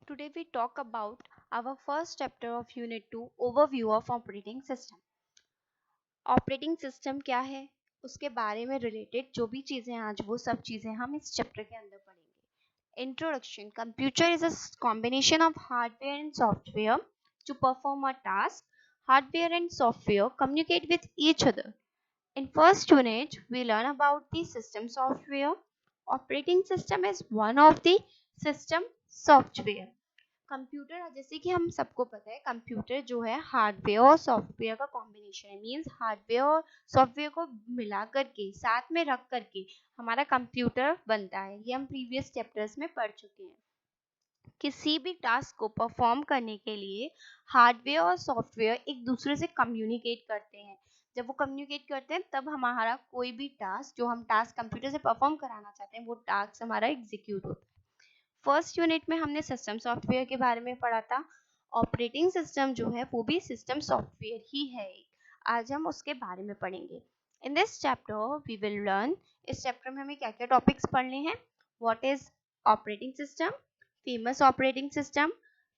Today we talk about our first chapter of Unit 2 Overview of Operating System. Operating system क्या है, उसके बारे में रिलेटेड जो भी चीज़ें आज वो सब चीज़ें हम इस चैप्टर के अंदर पढ़ेंगे. Introduction. Computer is a combination of hardware and software to perform a task. Hardware and software communicate with each other. In first unit, we learn about the system software. Operating system is one of the system software. Computer जैसे कि हम सबको पता है computer जो है hardware और software का कॉम्बिनेशन है. मींस हार्डवेयर और सॉफ्टवेयर को मिला करके साथ में रख करके हमारा कंप्यूटर बनता है. ये हम प्रीवियस चैप्टर्स में पढ़ चुके हैं. किसी भी टास्क को परफॉर्म करने के लिए हार्डवेयर और सॉफ्टवेयर एक दूसरे से कम्युनिकेट करते हैं. जब वो कम्युनिकेट करते हैं तब हमारा कोई भी टास्क जो हम टास्क कंप्यूटर से परफॉर्म कराना चाहते हैं वो टास्क हमारा एग्जीक्यूट होता है. फर्स्ट यूनिट में हमने सिस्टम सॉफ्टवेयर के बारे में पढ़ा था. ऑपरेटिंग सिस्टम जो है वो भी सिस्टम सॉफ्टवेयर ही है. आज हम उसके बारे में पढ़ेंगे. In this chapter we will learn. इस चैप्टर में हमें क्या क्या टॉपिक्स पढ़ने हैं. What is operating system, famous operating system,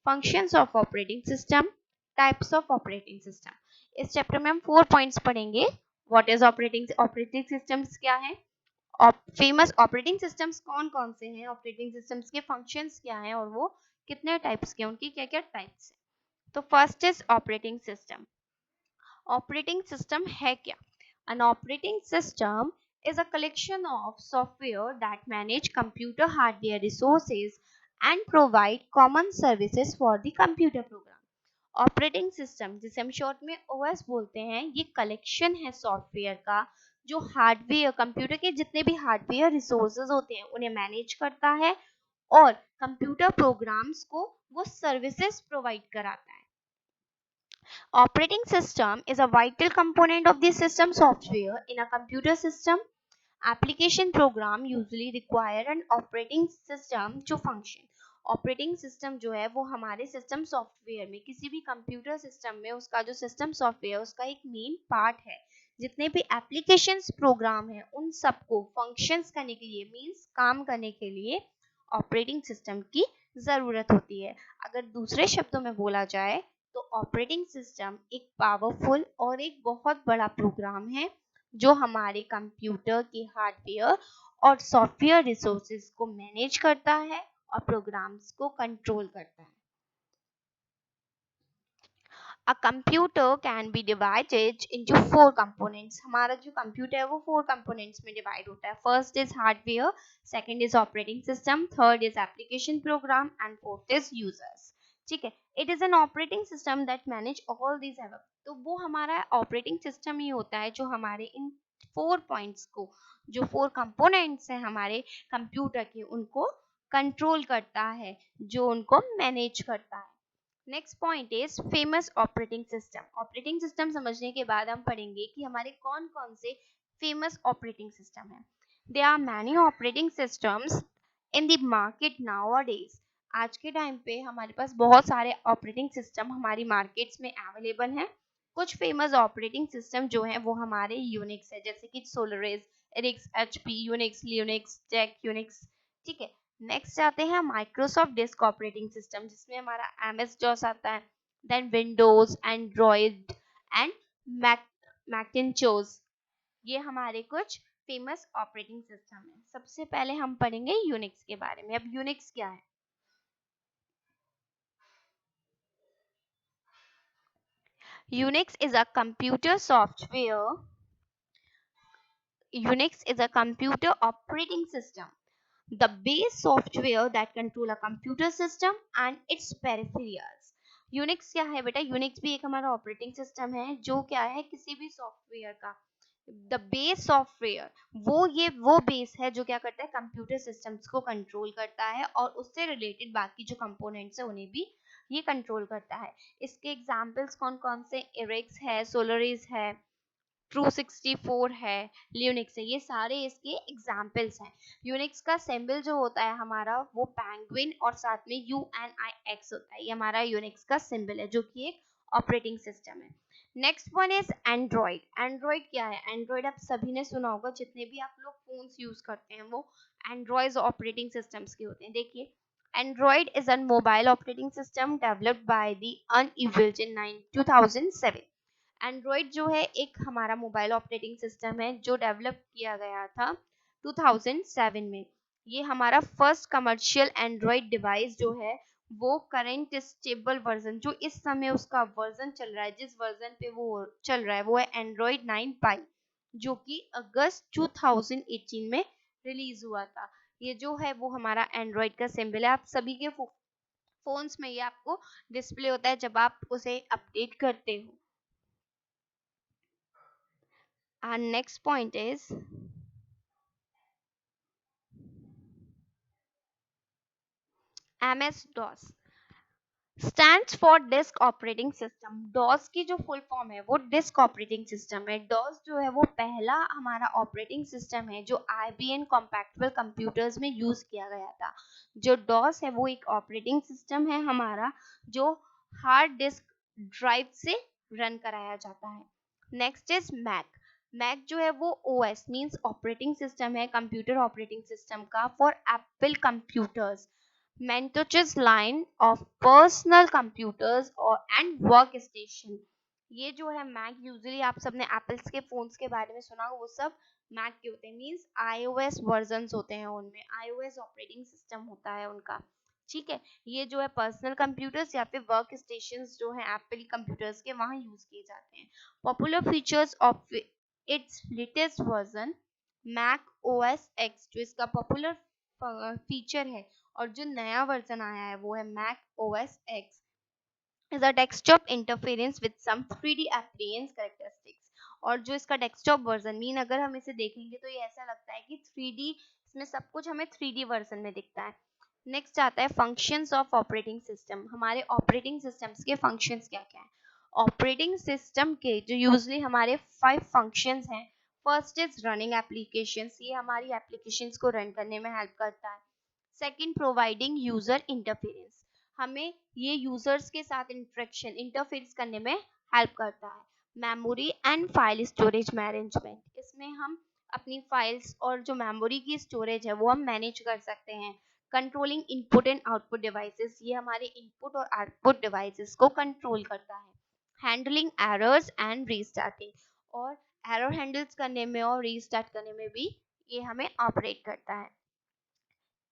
functions of operating system, types of operating system. इस चैप्टर में हम 4 पॉइंट्स पढ़ेंगे. व्हाट इज ऑपरेटिंग सिस्टम्स क्या है, फेमस ऑपरेटिंग सिस्टम्स कौन कौन से हैं, ऑपरेटिंग सिस्टम्स के फंक्शंस क्या हैं और वो कितने टाइप्स के, उनकी क्या क्या टाइप्स हैं. तो first is operating system. Operating system है क्या. N operating system is a collection of software that manage computer hardware resources and provide common services for the computer program. Operating system जिसे हम शॉर्ट में OS बोलते हैं, ये collection है software का जो हार्डवेयर कंप्यूटर के जितने भी हार्डवेयर रिसोर्सेज होते हैं उन्हें मैनेज करता है और कंप्यूटर प्रोग्राम्स को वो सर्विसेज प्रोवाइड कराता है. Operating system is a vital component of the system software in a computer system. Application program usually require an operating system to function. Operating system जो है वो हमारे सिस्टम सॉफ्टवेयर में किसी भी कंप्यूटर सिस्टम में उसका जो सिस्टम सॉफ्टवेयर उसका एक मेन पार्ट है. जितने भी एप्लीकेशंस प्रोग्राम है उन सबको फंक्शंस करने के लिए मींस काम करने के लिए ऑपरेटिंग सिस्टम की ज़रूरत होती है. अगर दूसरे शब्दों में बोला जाए तो ऑपरेटिंग सिस्टम एक पावरफुल और एक बहुत बड़ा प्रोग्राम है जो हमारे कंप्यूटर के हार्डवेयर और सॉफ्टवेयर रिसोर्सेज को मैनेज करता है और प्रोग्राम्स को कंट्रोल करता है. A computer can be divided into 4 components. हमारा जो कंप्यूटर है वो 4 components में डिवाइड होता है. First is hardware, second is operating system, third is application program and fourth is users. ठीक है. It is an operating system that manage all these above. तो वो हमारा ऑपरेटिंग सिस्टम ही होता है जो हमारे इन 4 पॉइंट्स को, जो 4 कंपोनेंट्स हैं हमारे कंप्यूटर के, उनको कंट्रोल करता है, जो उनको मैनेज करता है. Next point is famous operating system. Operating system समझने के बाद हम पढ़ेंगे कि हमारे कौन कौन से फेमस ऑपरेटिंग सिस्टम है. There are many operating systems in the market nowadays. आज के टाइम पे हमारे पास बहुत सारे ऑपरेटिंग सिस्टम हमारी मार्केट्स में अवेलेबल हैं. कुछ फेमस ऑपरेटिंग सिस्टम जो हैं वो हमारे यूनिक्स है, जैसे कि सोलरिस, एरिक्स, एचपी, यूनिक्स, लिनक्स, जैक यूनिक्स. ठीक है. नेक्स्ट आते हैं माइक्रोसॉफ्ट डिस्क ऑपरेटिंग सिस्टम जिसमें हमारा एमएस डॉस आता है. Then Windows, Android and Macintosh. ये हमारे कुछ फेमस ऑपरेटिंग सिस्टम है. सबसे पहले हम पढ़ेंगे यूनिक्स के बारे में. अब यूनिक्स क्या है. Unix is a computer software. Unix is a computer operating system, the base software that control a computer system and its peripherals. Unix क्या है बेटा. यूनिक्स भी एक हमारा ऑपरेटिंग सिस्टम है जो क्या है किसी भी सॉफ्टवेयर का द बेस सॉफ्टवेयर. वो बेस है जो क्या करता है कंप्यूटर सिस्टम्स को कंट्रोल करता है और उससे रिलेटेड बाकी जो कंपोनेंट्स है उन्हें भी ये कंट्रोल करता है. इसके एग्जांपल्स कौन कौन से. एरिक्स है, सोलरिस है, ट्रू 64 है, लिनक्स है. ये सारे इसके एग्जाम्पल्स हैं. यूनिक्स का सिंबल जो होता है हमारा वो पेंगुइन और साथ में UNIX होता है. ये हमारा यूनिक्स का सिंबल है जो कि एक ऑपरेटिंग सिस्टम है. Next one is Android. Android क्या है. एंड्रॉइड आप सभी ने सुना होगा. जितने भी आप लोग फोन्स यूज करते हैं वो एंड्रॉइड ऑपरेटिंग सिस्टम्स के होते हैं. देखिए Android is a mobile operating system developed by the Unevolved in 2007. Android जो है एक हमारा मोबाइल ऑपरेटिंग सिस्टम है जो डेवलप किया गया था 2007 में। ये हमारा फर्स्ट कमर्शियल एंड्रॉयड डिवाइस जो है वो करंट स्टेबल वर्जन जो इस समय उसका वर्जन चल रहा है, जिस वर्जन पे वो चल रहा है वो है एंड्रॉयड 9 पाई, जो कि अगस्त 2018 में रिलीज हुआ था। ये जो है वो हमारा एंड्रॉयड का सिंबल है। आप सभी के फोन्स में ये आपको डिस्प्ले होता है जब आप उसे अपडेट करते हो। Our next point is MS-DOS stands for Disk Operating System। DOS की जो फुल फॉर्म है वो डिस्क ऑपरेटिंग सिस्टम है। DOS जो है वो पहला हमारा ऑपरेटिंग सिस्टम है जो IBM कॉम्पैक्टेबल कंप्यूटर्स में यूज किया गया था। जो DOS है वो एक ऑपरेटिंग सिस्टम है हमारा जो हार्ड डिस्क ड्राइव से रन कराया जाता है। Next is Mac. मैक जो है वो OS मींस ऑपरेटिंग सिस्टम है कंप्यूटर ऑपरेटिंग सिस्टम का for Apple computers, Macintosh's line of personal computers और and workstation। ये जो है मैक यूजुअली आप सबने एप्पल्स के फोन्स के बारे में सुना हो, वो सब मैक के होते हैं मींस iOS वर्जन्स होते हैं, उनमें iOS ऑपरेटिंग सिस्टम होता है उनका। ठीक है, ये जो है पर्सनल कंप्यूटर्स या फिर वर्क स्टेशंस जो है एप्पल कंप्यूटर्स के वहाँ यूज किए जाते हैं। Popular features of its latest version Mac OS X जो इसका पॉपुलर फीचर है और जो नया वर्जन आया है वो है Mac OS X is a desktop interference with some 3D appearance characteristics। और जो इसका डेस्कटॉप वर्जन मीन अगर हम इसे देखेंगे तो ये ऐसा लगता है कि 3D, इसमें सब कुछ हमें 3D वर्जन में दिखता है। नेक्स्ट आता है फंक्शंस ऑफ ऑपरेटिंग सिस्टम। हमारे ऑपरेटिंग सिस्टम्स के फंक्शंस क्या क्या हैं? ऑपरेटिंग सिस्टम के जो यूजली हमारे 5 फंक्शंस हैं। फर्स्ट इज रनिंग एप्लीकेशंस, ये हमारी एप्लीकेशंस को रन करने में हेल्प करता है। सेकंड, प्रोवाइडिंग यूजर इंटरफेरेंस, हमें ये यूजर्स के साथ इंटरफेस करने में हेल्प करता है। Memory and file storage management, इसमें हम अपनी फाइल्स और जो मेमोरी की स्टोरेज है वो हम मैनेज कर सकते हैं। Controlling input and output devices, ये हमारे इनपुट और आउटपुट डिवाइसेस को कंट्रोल करता है। हैंडलिंग एरर्स एंड रीस्टार्टिंग, और एरर हैंडल्स करने में और रीस्टार्ट करने में भी ये हमें ऑपरेट करता है।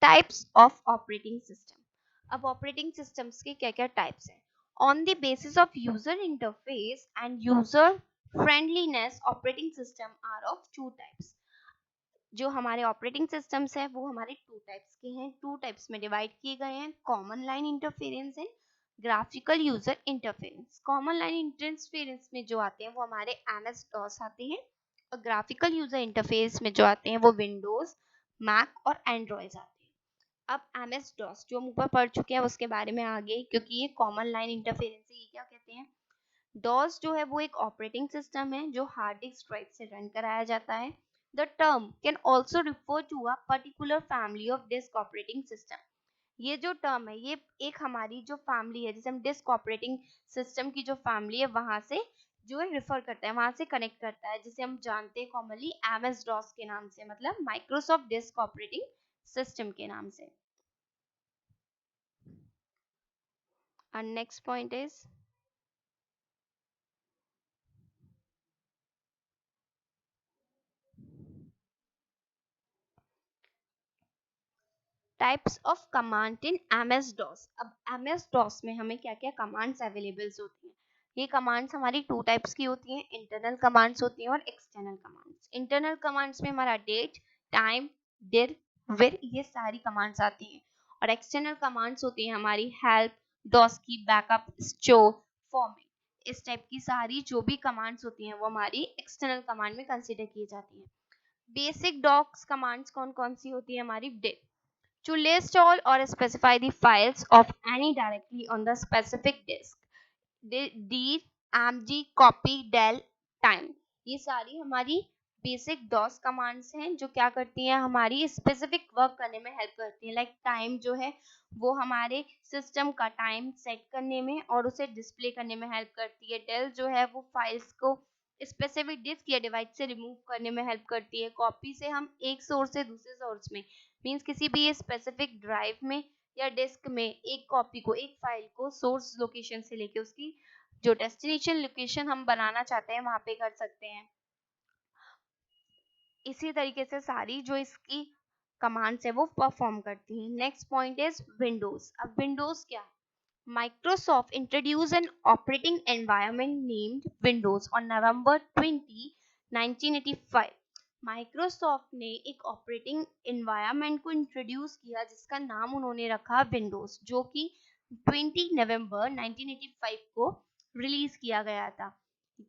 टाइप्स ऑफ ऑपरेटिंग सिस्टम, अब ऑपरेटिंग सिस्टम्स के क्या क्या टाइप्स हैं? On the basis of user interface and user friendliness operating system are of two types. जो हमारे ऑपरेटिंग सिस्टम्स है वो हमारे टू टाइप्स के हैं, टू टाइप्स में डिवाइड किए गए हैं, common line interference and graphical user interference. Common line interference में जो आते हैं वो हमारे MS DOS आते हैं, और ग्राफिकल यूजर इंटरफेस में जो आते हैं वो विंडोज, मैक और एंड्रॉइड आते हैं। अब MS DOS जो हम ऊपर पढ़ चुके हैं उसके बारे में आगे, क्योंकि ये कॉमन लाइन इंटरफेरेंस है। ये क्या कहते हैं? DOS जो है वो एक ऑपरेटिंग सिस्टम है जो हार्ड डिस्क ड्राइव से रन कराया जाता है। The term can also refer to a particular family of disk operating system. ये जो टर्म है ये एक हमारी जो फैमिली है, जैसे हम डिस्क ऑपरेटिंग सिस्टम की जो फैमिली है वहां से जो है रिफर करता है, वहां से कनेक्ट करता है, जिसे हम जानते हैं कॉमनली MS DOS के नाम से, मतलब माइक्रोसॉफ्ट डिस्क ऑपरेटिंग सिस्टम के नाम से। Our next point is types of command in MS DOS। अब MS DOS में हमें क्या क्या कमांड्स अवेलेबल होती हैं? ये कमांड्स हमारी टू टाइप्स की होती हैं, इंटरनल कमांड्स होती हैं और एक्सटर्नल कमांड्स। इंटरनल कमांड्स में हमारा डेट, टाइम, डिर, विर, ये सारी कमांड्स आती हैं, और एक्सटर्नल कमांड्स होती हैं हमारी हेल्प, DOS की बैकअप, स्टोर, फॉर्मेट। इस टाइप की सारी जो भी कमांड्स होती हैं वो हमारी एक्सटर्नल कमांड में कंसीडर की जाती हैं। बेसिक डॉक्स कमांड्स कौन कौन सी होती है हमारी? Dir to list all or specify the files of any directly on the specific disk, D, mg, copy, del, time, ये सारी हमारी बेसिक DOS कमांड्स हैं जो क्या करती हैं, हमारी स्पेसिफिक वर्क करने में हेल्प करती हैं। लाइक टाइम जो है वो हमारे सिस्टम का टाइम सेट करने में और उसे डिस्प्ले करने में हेल्प करती है। डेल जो है वो फाइल्स को स्पेसिफिक डिस्क या डिवाइस से रिमूव करने में हेल्प करती है। कॉपी से हम एक सोर्स से दूसरे सोर्स में मीन्स किसी भी स्पेसिफिक ड्राइव में या डिस्क में एक कॉपी को, एक फाइल को सोर्स लोकेशन से लेके उसकी जो डेस्टिनेशन लोकेशन हम बनाना चाहते हैं वहां पे कर सकते हैं। इसी तरीके से सारी जो इसकी कमांड्स है वो परफॉर्म करती हैं। Next point is Windows. अब विंडोज क्या है? Microsoft introduced an operating environment named Windows on November 20, 1985। Microsoft ने एक ऑपरेटिंग एनवायरनमेंट को इंट्रोड्यूस किया जिसका नाम उन्होंने रखा विंडोज, जो कि 20 नवंबर 1985 को रिलीज किया गया था।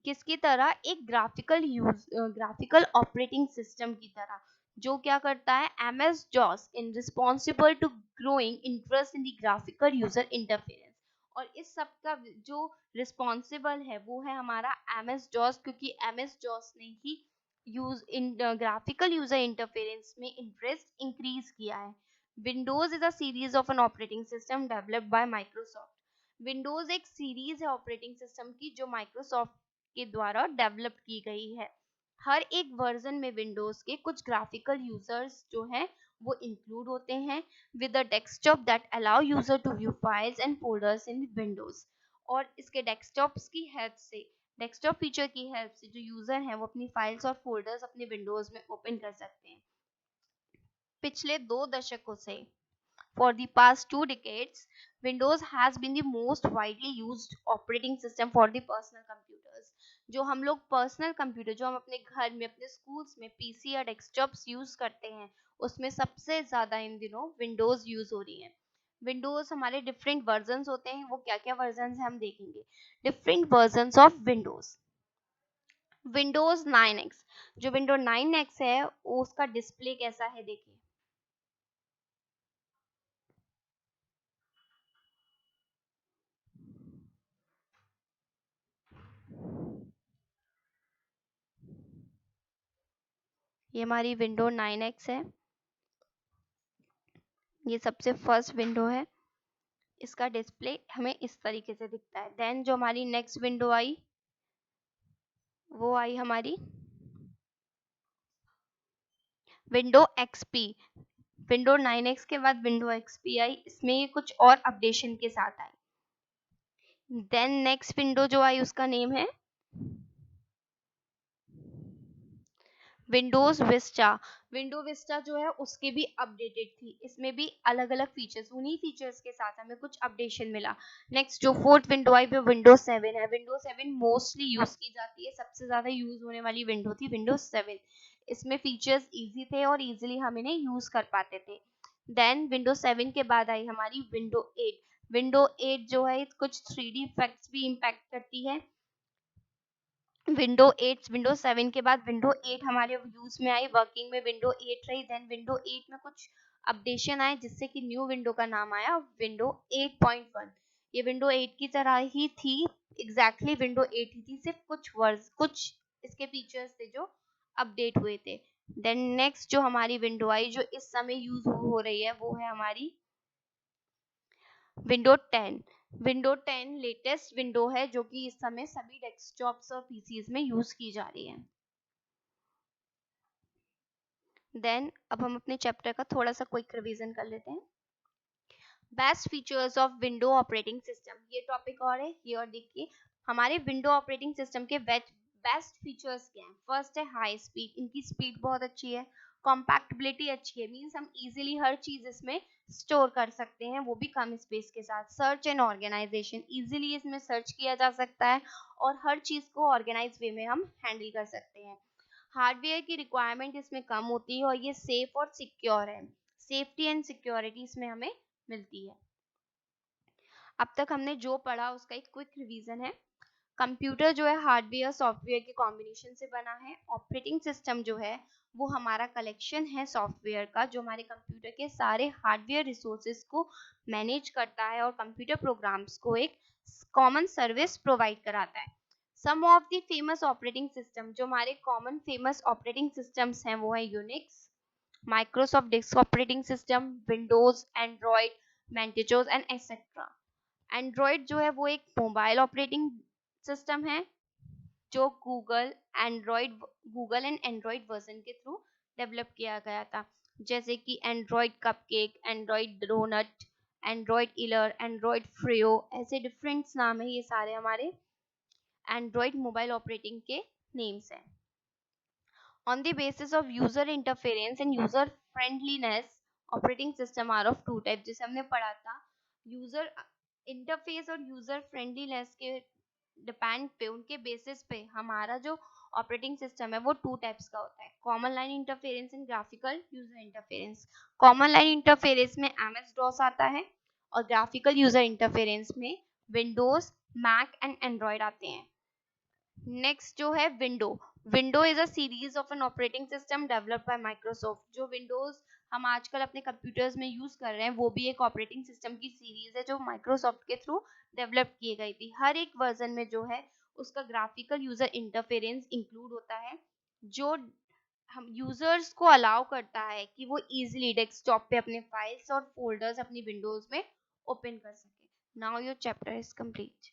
किसकी तरह? एक ग्राफिकल ऑपरेटिंग सिस्टम की तरह, जो क्या करता है? MS DOS in responsible to growing interest in the graphical user interference. और इस सब का जो रिस्पॉन्सिबल है वो है हमारा MS DOS, क्योंकि MS DOS ने ही use in graphical user interference में इंटरेस्ट इंक्रीज किया है। Windows is a series of an operating system developed by Microsoft. Windows एक सीरीज है ऑपरेटिंग सिस्टम की जो माइक्रोसॉफ्ट के द्वारा डेवलप की गई है। हर एक वर्जन में विंडोज के कुछ ग्राफिकल यूजर्स जो हैं वो इंक्लूड होते हैं with a desktop that allow user to view files and folders in Windows। और इसके डेस्कटॉप्स की हेल्प से, डेस्कटॉप फीचर की हेल्प से जो यूजर हैं वो अपनी फाइल्स और फोल्डर्स अपने विंडोज में ओपन कर सकते हैं। पिछले 2 दशकों से, for the past 2 decades, Windows has been the most widely used operating system for the personal computers। जो हम लोग पर्सनल कंप्यूटर, जो हम अपने घर में, अपने स्कूल्स में पीसी या डेस्कटॉप्स यूज करते हैं, उसमें सबसे ज्यादा इन दिनों विंडोज यूज हो रही है। विंडोज हमारे डिफरेंट वर्जन्स होते हैं, वो क्या क्या वर्जन्स हैं हम देखेंगे। Different versions of Windows. Windows 9X, जो विंडो 9X है उसका डिस्प्ले कैसा है देखिए। ये हमारी विंडो 9X है, ये सबसे फर्स्ट विंडो है। इसका डिस्प्ले हमें इस तरीके से दिखता है। देन जो हमारी नेक्स्ट विंडो आई वो आई हमारी विंडो XP। विंडो 9X के बाद विंडो XP आई, इसमें ये कुछ और अपडेशन के साथ आई। देन नेक्स्ट विंडो जो आई उसका नेम है विंडोज विस्टा। विंडो विस्टा जो है उसके भी अपडेटेड थी, इसमें भी अलग अलग फीचर्स, उन्हीं फीचर्स के साथ हमें कुछ अपडेशन मिला। नेक्स्ट जो फोर्थ विंडो आई वो विंडोज 7 है। विंडोज 7 मोस्टली यूज की जाती है, सबसे ज्यादा यूज होने वाली विंडो थी विंडोज 7। इसमें फीचर्स इजी थे और इजीली हम इन्हें यूज कर पाते थे। देन विंडोज 7 के बाद आई हमारी विंडो 8। विंडो 8 जो है कुछ 3D इफेक्ट्स भी इम्पैक्ट करती है। विंडो 7 के बाद विंडो 8 हमारे यूज में आई, वर्किंग में विंडो 8 रही। देन विंडो 8 में कुछ अपडेशन आए जिससे कि न्यू विंडो का नाम आया विंडो 8.1। ये विंडो 8 की तरह ही थी, एग्जैक्टली विंडो 8 ही थी, सिर्फ कुछ इसके फीचर्स थे जो अपडेट हुए थे। देन नेक्स्ट जो हमारी विंडो आई जो इस समय यूज हो रही है वो है हमारी विंडो 10। विंडो 10 लेटेस्ट विंडो है जो कि इस समय सभी डेस्कटॉप्स और पीसीज में यूज की जा रही है। देन अब हम अपने चैप्टर का थोड़ा सा क्विक रिवीजन कर लेते हैं। Best features of window operating system, ये टॉपिक और है ये, और देखिए हमारे विंडो ऑपरेटिंग सिस्टम के बेस्ट फीचर्स क्या हैं। फर्स्ट है हाई स्पीड, इनकी स्पीड बहुत अच्छी है। कॉम्पैक्टिबिलिटी अच्छी है, मींस हम इजीली हर चीज इसमें स्टोर कर सकते हैं, वो भी कम स्पेस के साथ। सर्च एंड ऑर्गेनाइजेशन, इजीली इसमें सर्च किया जा सकता है और हर चीज को ऑर्गेनाइज वे में हम हैंडल कर सकते हैं। हार्डवेयर की रिक्वायरमेंट इसमें कम होती है और ये सेफ और सिक्योर है, सेफ्टी एंड सिक्योरिटी इसमें हमें मिलती है। अब तक हमने जो पढ़ा उसका एक क्विक रिवीजन है। कंप्यूटर जो है हार्डवेयर सॉफ्टवेयर के कॉम्बिनेशन से बना है। ऑपरेटिंग सिस्टम जो है वो हमारा कलेक्शन है सॉफ्टवेयर का, जो हमारे कंप्यूटर के सारे हार्डवेयर रिसोर्सेज को मैनेज करता है और कंप्यूटर प्रोग्राम्स को एक कॉमन सर्विस प्रोवाइड कराता है। Some of the famous operating system, जो हमारे कॉमन फेमस ऑपरेटिंग सिस्टम्स हैं वो है Unix, Microsoft disk operating system, Windows, Android, मेंटिजोस एंड एक्सेट्रा। एंड्रॉइड जो है वो एक मोबाइल ऑपरेटिंग सिस्टम है जो गूगल एंड एंड्रॉइड वर्जन के थ्रू डेवलप किया गया था, जैसे कि Android cupcake, Android donut, Android eclair, Android froyo, ऐसे डिफरेंट नाम है, ये सारे हमारे एंड्रॉयड मोबाइल ऑपरेटिंग के नेम्स हैं। On the basis of user interference and user friendliness, operating system are of two types, जैसे हमने पढ़ा था यूजर इंटरफेस और यूजर फ्रेंडलीनेस के डिपेंड पे, उनके बेसिस पे हमारा जो ऑपरेटिंग सिस्टम है वो टू टाइप्स का होता है, common line interference and graphical user interference. Common line interference में एमएस डॉस आता है और ग्राफिकल यूजर इंटरफेरेंस में विंडोज, मैक एंड एंड्रॉयड आते हैं। नेक्स्ट जो है window, window is a series of an operating system developed by Microsoft. जो विंडोज हम आजकल अपने कंप्यूटर्स में यूज कर रहे हैं वो भी एक ऑपरेटिंग सिस्टम की सीरीज है जो माइक्रोसॉफ्ट के थ्रू डेवलप की गई थी। हर एक वर्जन में जो है उसका ग्राफिकल यूजर इंटरफेरेंस इंक्लूड होता है जो हम यूजर्स को अलाउ करता है कि वो इजीली डेस्कटॉप पे अपने फाइल्स और फोल्डर्स अपनी विंडोज में ओपन कर सके। Now your chapter is complete.